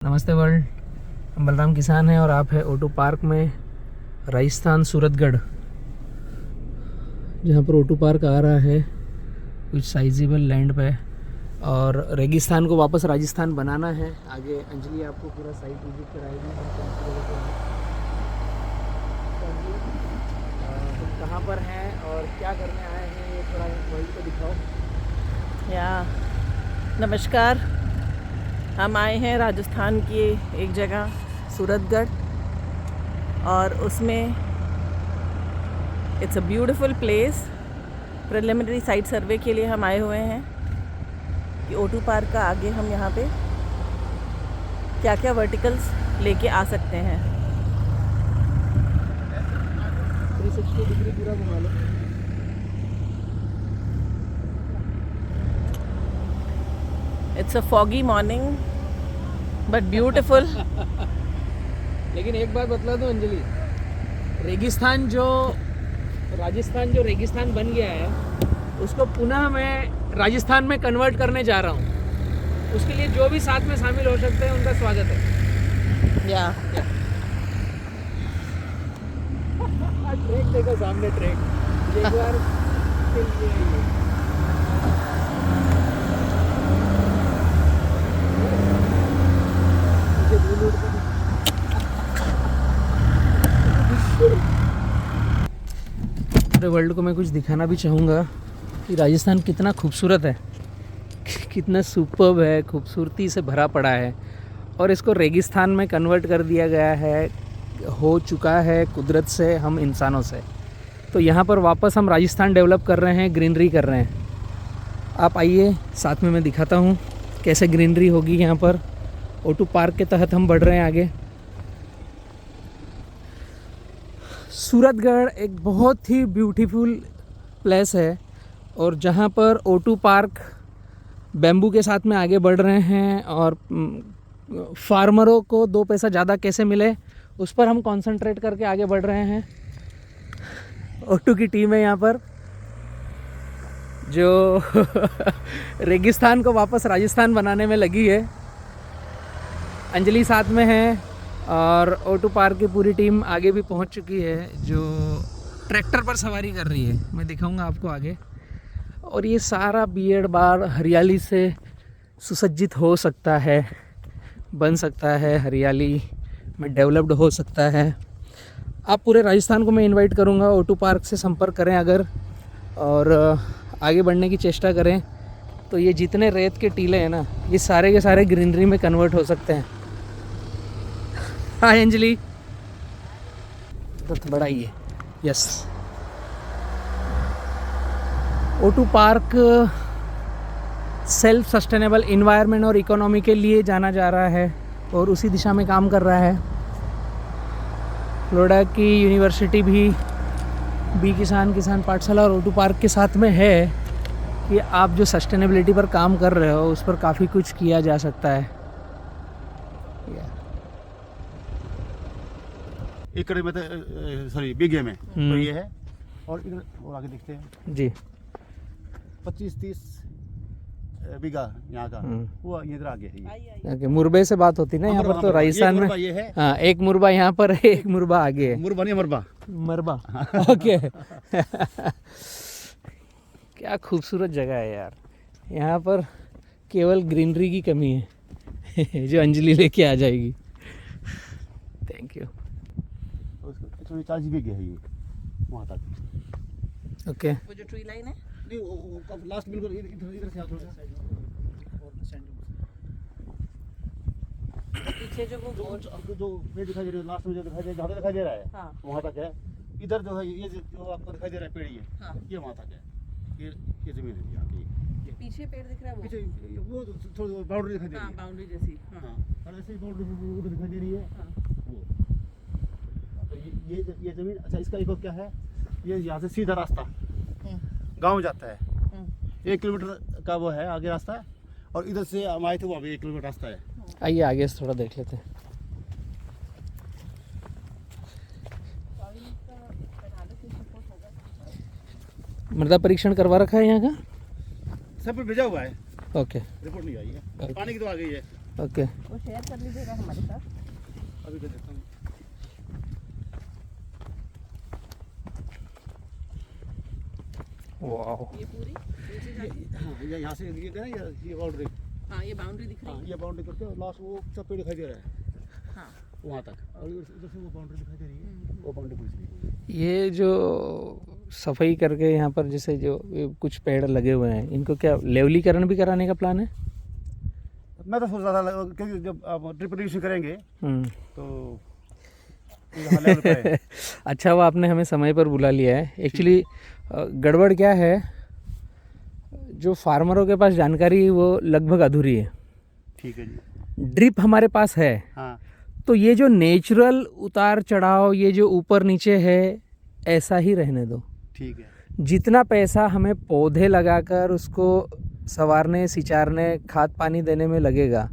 नमस्ते वर्ल्ड, हम बलराम किसान हैं और आप है ओटू पार्क में, राजस्थान सूरतगढ़, जहाँ पर ओटू पार्क आ रहा है कुछ साइजेबल लैंड पे। और रेगिस्तान को वापस राजस्थान बनाना है। आगे अंजलि आपको पूरा साइट विजिट कराएगी। हम कहाँ पर हैं और क्या करने आए हैं, ये थोड़ा वर्ल्ड को दिखाओ। नमस्कार, हम आए हैं राजस्थान की एक जगह सूरतगढ़, और उसमें it's a beautiful place. Preliminary site survey के लिए हम आए हुए हैं कि ओटू पार्क का आगे हम यहाँ पे क्या क्या वर्टिकल्स लेके आ सकते हैं। 360 डिग्री पूरा घुमा लो। It's a foggy morning but beautiful. लेकिन एक बात बतला दूं अंजलि, रेगिस्तान जो राजस्थान जो रेगिस्तान बन गया है, उसको पुनः मैं राजस्थान में कन्वर्ट करने जा रहा हूँ। उसके लिए जो भी साथ में शामिल हो सकते हैं उनका स्वागत है। या ट्रैक देखो सामने, ट्रैक एक बार पूरे वर्ल्ड को मैं कुछ दिखाना भी चाहूँगा कि राजस्थान कितना खूबसूरत है, कितना सुपर्ब है, खूबसूरती से भरा पड़ा है। और इसको रेगिस्तान में कन्वर्ट कर दिया गया है, हो चुका है कुदरत से, हम इंसानों से। तो यहाँ पर वापस हम राजस्थान डेवलप कर रहे हैं, ग्रीनरी कर रहे हैं। आप आइए, साथ में मैं दिखाता हूँ कैसे ग्रीनरी होगी यहाँ पर। ओटू पार्क के तहत हम बढ़ रहे हैं आगे। सूरतगढ़ एक बहुत ही ब्यूटीफुल प्लेस है, और जहाँ पर ओटू पार्क बैम्बू के साथ में आगे बढ़ रहे हैं, और फार्मरों को 2 पैसा ज़्यादा कैसे मिले उस पर हम कंसंट्रेट करके आगे बढ़ रहे हैं। ओटू की टीम है यहाँ पर जो रेगिस्तान को वापस राजस्थान बनाने में लगी है। अंजलि साथ में है, और ओटू पार्क की पूरी टीम आगे भी पहुंच चुकी है, जो ट्रैक्टर पर सवारी कर रही है। मैं दिखाऊंगा आपको आगे। और ये सारा भीड़ भाड़ हरियाली से सुसज्जित हो सकता है, बन सकता है, हरियाली में डेवलप्ड हो सकता है। आप पूरे राजस्थान को मैं इनवाइट करूंगा, ओटू पार्क से संपर्क करें अगर, और आगे बढ़ने की चेष्टा करें। तो ये जितने रेत के टीले हैं ना, ये सारे के सारे ग्रीनरी में कन्वर्ट हो सकते हैं। हाय अंजलि, तो बड़ा ही है। यस, ओटू पार्क सेल्फ सस्टेनेबल इन्वायरमेंट और इकोनॉमी के लिए जाना जा रहा है, और उसी दिशा में काम कर रहा है। फ्लोरिडा की यूनिवर्सिटी भी बी किसान पाठशाला और ओटू पार्क के साथ में है कि आप जो सस्टेनेबिलिटी पर काम कर रहे हो उस पर काफ़ी कुछ किया जा सकता है। एकड़ में सॉरी बीघे में तो ये है। और इधर और आगे देखते हैं जी, 25-30 बीघा यहाँ का, वो इधर आगे है। ओके, मुरबे से बात होती ना यहाँ पर, तो राजस्थान में ये है। हाँ, एक मुरबा यहाँ पर है, एक मुरबा आगे है। मुरबा नहीं, मरबा मरबा। ओके। क्या खूबसूरत जगह है यार। यहाँ पर केवल ग्रीनरी की कमी है जो अंजलि लेके आ जाएगी। Thank you. 40 बीघे है ये वहाँ तक। ओके, वो जो ट्री लाइन है, नहीं लास्ट बिल्कुल इधर से पीछे जो वो जो पेड़ दिखाई दे रहा है, लास्ट में जो दिखाई दे रहा है, हाँ। वहाँ तक है। इधर जो है ये जो आपको दिखाई दे रहा है पेड़, ये वहाँ तक है। ये जमीन है यहाँ की। पीछे पेड़ दिख रहा है, वो पीछे वो थोड़ी बाउंड्री दिखाई दे रही हाँ, है। बाउंड्री जैसी। हाँ, और ऐसे ही बाउंड्री उधर दिखाई दे रही है। हाँ। वो तो ये जमीन, अच्छा इसका एक और क्या है, ये यहाँ से सीधा रास्ता गांव जाता है। 1 किलोमीटर का वो है आगे रास्ता है, और इधर से हम आए थे वहाँ भी 1 किलोमीटर रास्ता है। आइए आगे से थोड़ा देख लेते हैं। मृदा परीक्षण करवा रखा है यहाँ का? सब पर भेजा हुआ है, ओके, रिपोर्ट नहीं आई है। पानी की तो आ गई है। ओके वो शेयर कर लीजिएगा हमारे साथ। अभी कर देता हूँ। वाह ये पूरी हाँ, ये यहाँ से ये क्या है, ये बाउंड्री, हाँ ये बाउंड्री दिख रही हाँ, है। ये बाउंड्री करके और लास्ट वो सब पेड़ दिखाई दे रहा है हाँ वहाँ तक, और उधर से वो बाउंड्री दिखाई दे रही है, वो बाउंड्री पुलिस की। ये जो सफाई करके यहाँ पर जैसे जो ये कुछ पेड़ लगे हुए हैं इनको क्या लेवलीकरण भी कराने का प्लान है? मैं तो सोच रहा था क्योंकि जब आप ड्रिप इरिगेशन करेंगे तो यहाँ लेवल पे है। अच्छा वो आपने हमें समय पर बुला लिया है। एक्चुअली गड़बड़ क्या है, जो फार्मरों के पास जानकारी वो लगभग अधूरी है। ठीक है जी। ड्रिप हमारे पास है हाँ तो ये जो नेचुरल उतार चढ़ाव, ये जो ऊपर नीचे है, ऐसा ही रहने दो। ठीक है। जितना पैसा हमें पौधे लगाकर उसको संवारने, सिंचारने, खाद पानी देने में लगेगा,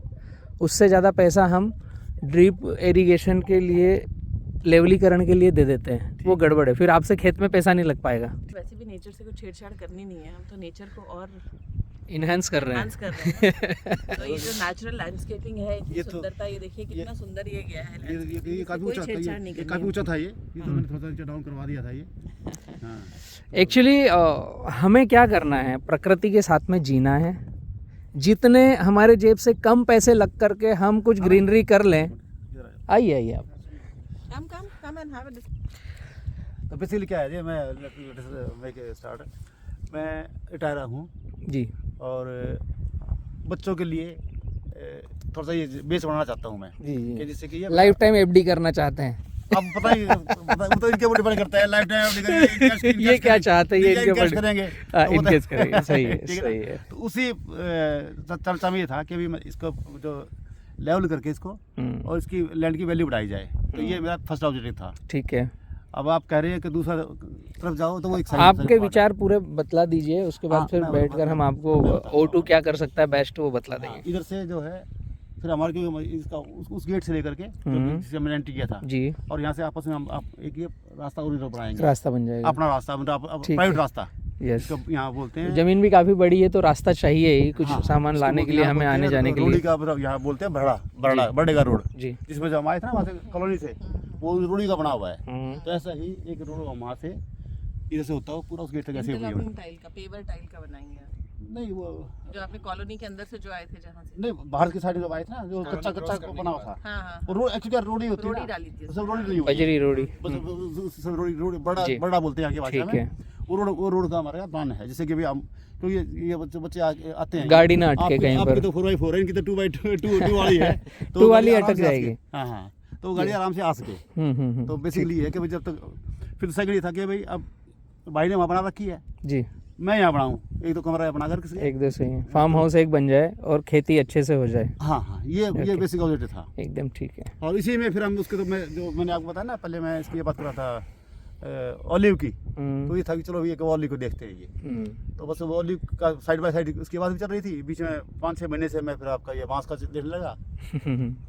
उससे ज़्यादा पैसा हम ड्रिप इरिगेशन के लिए, लेवलीकरण के लिए दे देते हैं। वो गड़बड़ है, फिर आपसे खेत में पैसा नहीं लग पाएगा। वैसे भी नेचर से कुछ छेड़छाड़ करनी नहीं है, हम तो नेचर को और इन्हेंस कर रहे enhance हैं। कर रहे हैं। तो ये जो नेचुरल लैंडस्केपिंग है, इतनी ये तो- सुंदरता, ये देखिए कितना सुंदर ये गया है। ये landscaping, काफ़ी कोई ऊंचा था, छेड़छाड़ नहीं ये करनी काफ़ी है। ऊंचा था, ये तो मैंने थोड़ा सा नीचे डाउन करवा दिया था ये। हाँ एक्चुअली हमें क्या करना है, प्रकृति के साथ में जीना है। जितने हमारे जेब से कम पैसे लग करके हम कुछ ग्रीनरी कर लें। आइए आइए आप। Come and have a तो बेसिकली क्या है जी, मैं स्टार्ट, मैं रिटायर हूँ जी और बच्चों के लिए थोड़ा सा ये बेस बनाना चाहता हूँ मैं, जी कि जी जिससे कि ये लाइफ टाइम एफडी करना चाहते हैं। अब पता ही वो तो इनके ऊपर डिपेंड करता है, लाइफ टाइम ये क्या चाहते हैं, ये इनके ऊपर करेंगे, हाँ, तो वो तो- इनकेस करेंगे। सही है ठीक सही है। तो उसी चर्चा में ये था कि अभी मैं इसको जो लेवल करके इसको और इसकी लैंड की वैल्यू बढ़ाई जाए, तो ये मेरा फर्स्ट ऑब्जेक्टिव था। ठीक है, अब आप कह रहे हैं कि दूसरा तरफ जाओ तो वो एक आपके विचार पूरे बतला दीजिए, उसके बाद हाँ, फिर मैं बैठकर हम आपको O2 क्या कर सकता है बेस्ट वो बतला देंगे। इधर से जो है फिर हमारे क्योंकि इसका उस गेट से लेकर के जिससे हमने एंट्री किया था, जी और यहाँ से आपस में हम आप एक ये रास्ता और इधर बनाएंगे, रास्ता बन जाएगा। अपना रास्ता, मतलब ठीक प्राइवेट है। रास्ता यस, इसको यहाँ बोलते हैं। जमीन भी काफी बड़ी है तो रास्ता चाहिए ही, कुछ हाँ, सामान इसको लाने के लिए यहाँ हमें बोलते आने हैं जाने के रोडी लिए। का, मतलब यहाँ बोलते हैं बरड़ा रोड, जी जिसमें जब हम आए थे ना वहाँ से कॉलोनी से, वो रोडी का बना हुआ है। हम्म, तो ऐसा ही एक रोड वहाँ से इधर से होता हो पूरा उस गेट तक ऐसे हुई है। इंटरलॉकिंग टाइल का, पेवर टाइल का बनाएंगे, नहीं वो जो आपने कॉलोनी के अंदर से जो आए थे जहाँ से। नहीं, बाहर की साइड जब आए थे ना, जो कच्चा बना हुआ था, हाँ हाँ, वो रोड एक्चुअली रोडी होती है रोडी ना, डाली थी सब रोडी नहीं होती। बजरी रोडी। बस सब रोडी जी। बड़ा बोलते हैं यहाँ की भाषा ठीक में। है, वो रोड का हमारे यहाँ प्लान है, जैसे कि अभी हम, क्योंकि ये बच्चे आते हैं, गाड़ी ना अटके कहीं पर। आपकी तो 4x4 है, इनकी तो 2x2 वाली है, तो 2 वाली गाड़ी आराम अटक से आ जाएगी। सके। हाँ हाँ, तो वो गाड़ी आराम से आ सके। तो बेसिकली है कि भाई जब तक, फिर सेकंड ये था कि भाई अब भाई ने वहाँ बना रखी है, जी मैं यहाँ बनाऊँ, एक तो कमरा बना कर किसी, एक दो सही है, फार्म हाउस एक बन जाए और खेती अच्छे से हो जाए। हाँ हाँ, ये बेसिक ऑब्जेक्टिव था। एकदम ठीक है। और इसी में फिर हम उसके, तो मैं जो मैंने आपको बताया ना पहले, मैं इसकी ये बात कर रहा था ऑलिव की, तो ये था कि चलो ये ऑलिव को देखते हैं ये, तो बस वो ऑलिव का साइड बाय साइड उसकी बात भी चल रही थी। बीच में 5-6 महीने से मैं फिर आपका ये बांस का देखने लगा।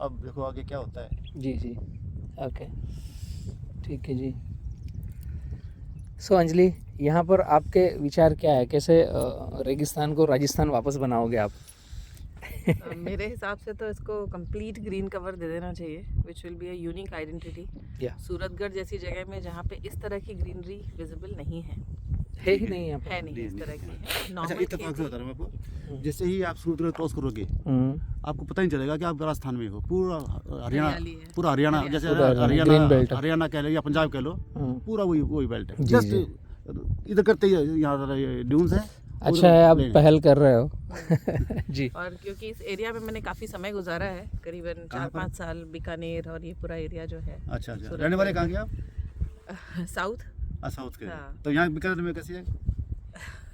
अब देखो आगे क्या होता है। जी जी ओके ठीक है जी। सो अंजलि, यहाँ पर आपके विचार क्या है, कैसे रेगिस्तान को राजस्थान वापस बनाओगे आप? मेरे हिसाब से तो इसको कंप्लीट ग्रीन कवर दे देना चाहिए, which will be a unique identity. या सूरतगढ़ जैसी जगह में जहाँ पे इस तरह की ग्रीनरी विजिबल नहीं है, है ही नहीं यहाँ पर। है नहीं इस तरह की है। अच्छा, नॉर्मल इत्तेफाक से बता रहा हूँ मैं आपको, जैसे ही आप सूरत क्रॉस करोगे आपको पता नहीं चलेगा कि आप राजस्थान में हो। पूरा हरियाली हरियाणा, है। पूरा हरियाणा, जैसे पूरा हरियाणा, green belt है। हरियाणा कह लो या पंजाब कह लो, पूरा वही बेल्ट है। जी, जस्ट जी। इधर करते ही यहाँ ड्यून्स है। अच्छा है, आप पहल कर रहे हो। जी और क्योंकि इस एरिया में मैंने काफ़ी समय गुजारा है, करीबन 4-5 साल, बीकानेर और ये पूरा एरिया जो है अच्छा अच्छा, रहने वाले कहाँ के आप? साउथ। साउथ के। हाँ। तो यहाँ बीकानेर में कैसी है?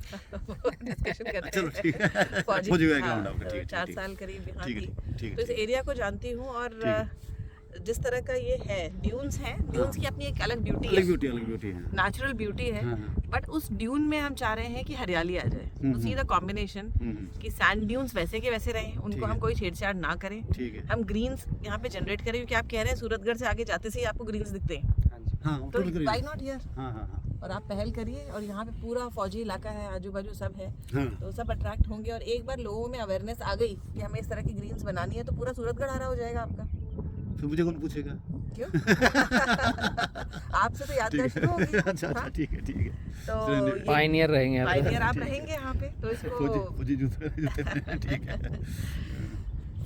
डिस्कशन कर रहे चलो हैं। ठीक है, फौजी, हो जाएगा हाँ, ग्राउंड आपका, ठीक है, 4 ठीक साल करीब यहाँ ठीक है, थी, ठीक है, तो इस एरिया को जानती हूँ। और जिस तरह का ये है, ड्यून्स हैं, ड्यून्स की अपनी एक अलग ब्यूटी है, अलग ब्यूटी है। नेचुरल ब्यूटी है। हाँ, हाँ। बट उस ड्यून में हम चाह रहे हैं कि हरियाली आ जाए, तो सी द कॉम्बिनेशन कि सैंड ड्यून्स वैसे के वैसे रहें, ठीक उनको है। हम कोई छेड़छाड़ ना करें, ठीक है। हम ग्रीन्स यहाँ पे जनरेट करें, क्योंकि आप कह रहे हैं सूरतगढ़ से आगे जाते से ही आपको ग्रीन्स दिखते हैं, हाँ, तो total green. Why not here. हाँ हाँ हाँ, और आप पहल करिए। और यहाँ पे पूरा फौजी इलाका है, आजू बाजू सब है, हाँ। तो सब अट्रैक्ट होंगे। और एक बार लोगों में अवेयरनेस आ गई कि हमें इस तरह की ग्रीन्स बनानी है, तो पूरा सूरतगढ़ हरा हो जाएगा आपका। फिर मुझे कौन पूछेगा? क्यों? आपसे तो यात्रा शुरू होगी। अच्छा अच्छा, ठीक है ठीक है। तो ये पायनियर रहेंगे आप। पायनियर आप रहेंगे यहाँ पे, तो इसको फौजी जूते ठीक है।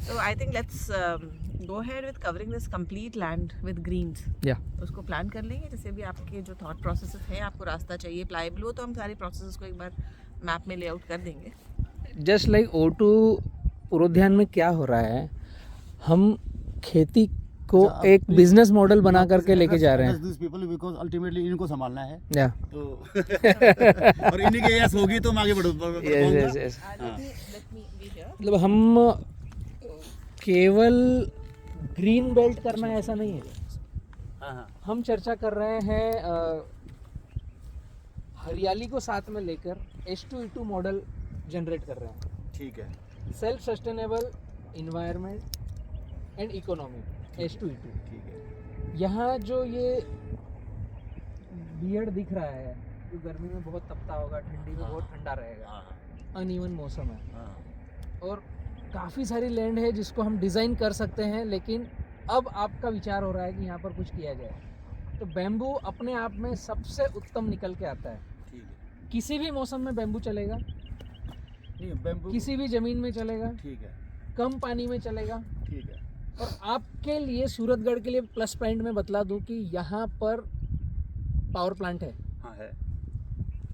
तो I think let's go ahead with covering this complete land with greens. या उसको प्लान कर लेंगे, जैसे भी आपके जो थॉट प्रोसेसेस हैं, आपको रास्ता चाहिए प्लाईवुड, वो तो हम सारे प्रोसेसेस को एक बार मैप में लेआउट कर देंगे। जस्ट लाइक O2 पूर्वोद्यान में क्या हो रहा है, हम खेती को एक बिजनेस मॉडल बना करके लेके जा रहे हैं। These people because ultimately इनको संभालना है, या तो और इन्हीं के यस होगी तो हम आगे yes yes yes Let me be here. मतलब हम केवल ग्रीन बेल्ट करना है ऐसा नहीं है। हाँ हाँ हम चर्चा कर रहे हैं हरियाली को साथ में लेकर H2E2 मॉडल जनरेट कर रहे हैं। ठीक है self sustainable environment and economy H2E2। ठीक है। यहाँ जो ये बियर्ड दिख रहा है, जो गर्मी में बहुत तपता होगा, ठंडी में बहुत ठंडा रहेगा, हाँ अनइवन मौसम है, हाँ और काफ़ी सारी लैंड है जिसको हम डिज़ाइन कर सकते हैं, लेकिन अब आपका विचार हो रहा है कि यहाँ पर कुछ किया जाए। तो बैम्बू अपने आप में सबसे उत्तम निकल के आता है। ठीक है। किसी भी मौसम में बैम्बू चलेगा, नहीं बैम्बू किसी भी ज़मीन में चलेगा, ठीक है कम पानी में चलेगा। ठीक है। और आपके लिए सूरतगढ़ के लिए प्लस पॉइंट में बतला दूं कि यहाँ पर पावर प्लांट है। हाँ है।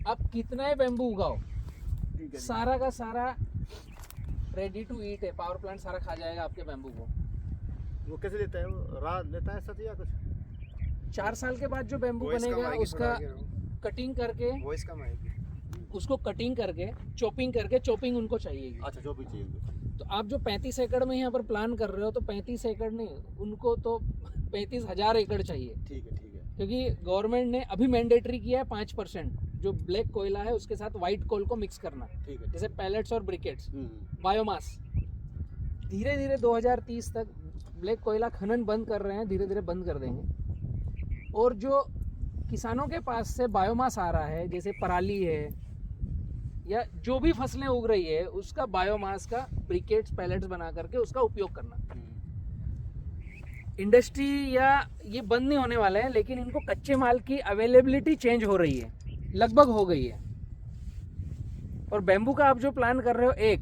आप कितना ही बैम्बू उगाओ, ठीक है। सारा का सारा रेडी टू ईट है। पावर प्लांट सारा खा जाएगा आपके बैम्बू को। वो कैसे लेता है? वो रात लेता है सच या कुछ? 4 साल के बाद जो बैम्बू बनेगा उसका कटिंग करके, वॉइस कम आएगी। उसको कटिंग करके चॉपिंग करके, चॉपिंग उनको चाहिए। अच्छा जो भी चाहिए उनको। तो आप जो 35 एकड़ में यहाँ पर प्लान कर रहे हो, तो 35 एकड़ नहीं, उनको तो 35,000 एकड़ चाहिए। ठीक है ठीक है। क्योंकि गवर्नमेंट ने अभी मैंडेटरी किया है 5% जो ब्लैक कोयला है उसके साथ वाइट कोल को मिक्स करना, ठीक है। जैसे पैलेट्स और ब्रिकेट्स, बायोमास। धीरे धीरे 2030 तक ब्लैक कोयला खनन बंद कर रहे हैं, धीरे धीरे बंद कर देंगे। और जो किसानों के पास से बायोमास आ रहा है, जैसे पराली है या जो भी फसलें उग रही है, उसका बायोमास का ब्रिकेट्स पैलेट्स बना करके उसका उपयोग करना। इंडस्ट्री या ये बंद नहीं होने वाले हैं, लेकिन इनको कच्चे माल की अवेलेबिलिटी चेंज हो रही है, लगभग हो गई है। और बैम्बू का आप जो प्लान कर रहे हो, एक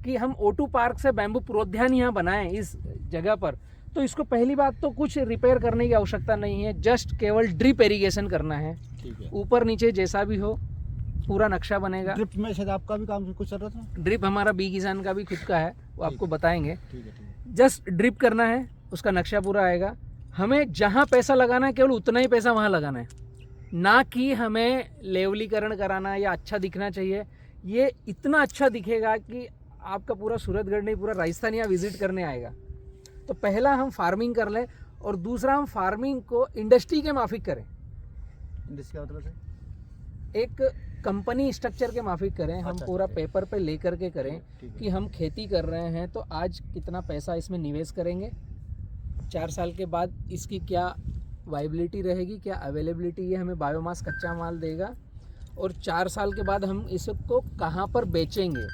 कि हम O2 पार्क से बैम्बू पूर्वोद्यान यहाँ बनाएं इस जगह पर, तो इसको पहली बात तो कुछ रिपेयर करने की आवश्यकता नहीं है, जस्ट केवल ड्रिप इरिगेशन करना है। ठीक है। ऊपर नीचे जैसा भी हो पूरा नक्शा बनेगा। ड्रिप में शायद आपका भी काम कुछ चल रहा था? ड्रिप हमारा बी किसान का भी खुद का है, वो आपको बताएंगे। ठीक है ठीक है। जस्ट ड्रिप करना है, उसका नक्शा पूरा आएगा। हमें जहाँ पैसा लगाना है केवल उतना ही पैसा वहाँ लगाना है, ना कि हमें लेवलीकरण कराना या अच्छा दिखना चाहिए। ये इतना अच्छा दिखेगा कि आपका पूरा सूरतगढ़ नहीं, पूरा राजस्थान यहाँ विजिट करने आएगा। तो पहला हम फार्मिंग कर लें, और दूसरा हम फार्मिंग को इंडस्ट्री के माफिक करें। इंडस्ट्री का मतलब है? एक कंपनी स्ट्रक्चर के माफिक करें। हम अच्छा, पूरा ठीक है। पेपर पे लेकर के करें ठीक है। कि हम खेती कर रहे हैं तो आज कितना पैसा इसमें निवेश करेंगे, 4 साल के बाद इसकी क्या वाइबिलिटी रहेगी, क्या अवेलेबिलिटी, ये हमें बायोमास कच्चा माल देगा, और 4 साल के बाद हम इसको कहाँ पर बेचेंगे,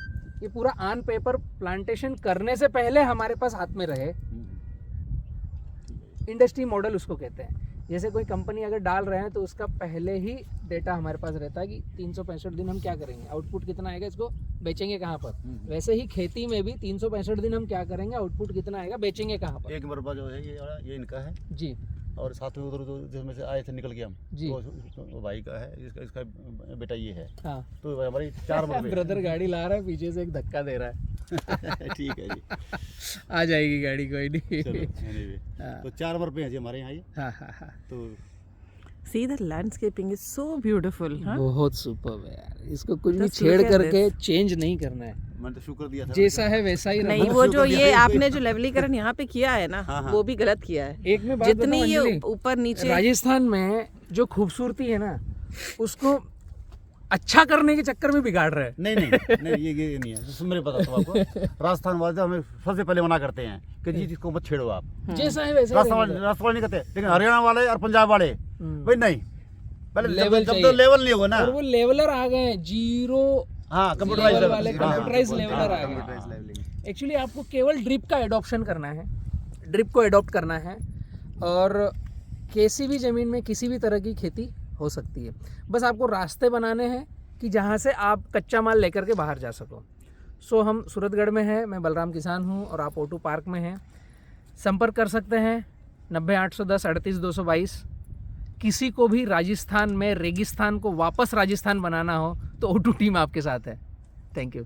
ये पूरा ऑन पेपर प्लांटेशन करने से पहले हमारे पास हाथ में रहे। इंडस्ट्री मॉडल उसको कहते हैं। जैसे कोई कंपनी अगर डाल रहे हैं तो उसका पहले ही डेटा हमारे पास रहता है कि 365 दिन हम क्या करेंगे, आउटपुट कितना आएगा, इसको बेचेंगे कहाँ पर। वैसे ही खेती में भी 365 दिन हम क्या करेंगे, आउटपुट कितना आएगा, बेचेंगे कहाँ पर। एक मरबा जो है ये इनका है जी। और साथ में उधर जिसमें से आए थे निकल के हम जी। वो भाई का है, इसका बेटा ये है। हाँ, तो हमारी 4 मरबे। ब्रदर गाड़ी ला रहा है, पीछे से एक धक्का दे रहा है। ठीक है जी। आ जाएगी गाड़ी, कोई नहीं। चलो anyway, हाँ। तो 4 मरबे हैं जी हमारे यहाँ ये। हाँ हाँ हाँ, तो See the landscaping is so beautiful, हाँ? बहुत सुपर है यार, इसको कुछ भी Just look छेड़ at करके चेंज नहीं करना है, मैंने तो शुक्र दिया था। जैसा है वैसा ही नहीं, रहना। वो जो शुक्र ये दिया। आपने जो लेवलीकरण यहाँ पे किया है ना, हाँ, हाँ। वो भी गलत किया है। एक में बात जितनी बताऊं ये अंजलि, ऊपर नीचे राजस्थान में जो खूबसूरती है ना, उसको अच्छा करने के चक्कर में बिगाड़ रहे हैं। नहीं ये नहीं है। मेरे पता तो आपको राजस्थान वाले हमें सबसे पहले मना करते हैं कि जी इसको मत छेड़ो आप। जैसा है वैसा ही राजस्थान रहेगा। राजस्थान नहीं कहते, लेकिन हरियाणा वाले और पंजाब वाले भाई नहीं, पहले लेवल जब तो चाहिए। लेवल नहीं होगा ना। और वो लेवलर आ गए हैं, जीरो हाँ लेवल कंप्यूटराइज वाले कंप्यूटराइज लेवलर आ गए। एक्चुअली आपको केवल ड्रिप का एडॉप्शन करना है, ड्रिप को एडॉप्ट करना है और किसी भी ज़मीन में किसी भी तरह की खेती हो सकती है। बस आपको रास्ते बनाने हैं कि जहाँ से आप कच्चा माल लेकर के बाहर जा सको। सो हम सूरतगढ़ में हैं, मैं बलराम किसान हूँ और आप O2 पार्क में हैं। संपर्क कर सकते हैं 90 810 38 222। किसी को भी राजस्थान में रेगिस्तान को वापस राजस्थान बनाना हो तो O2 टीम आपके साथ है। Thank you.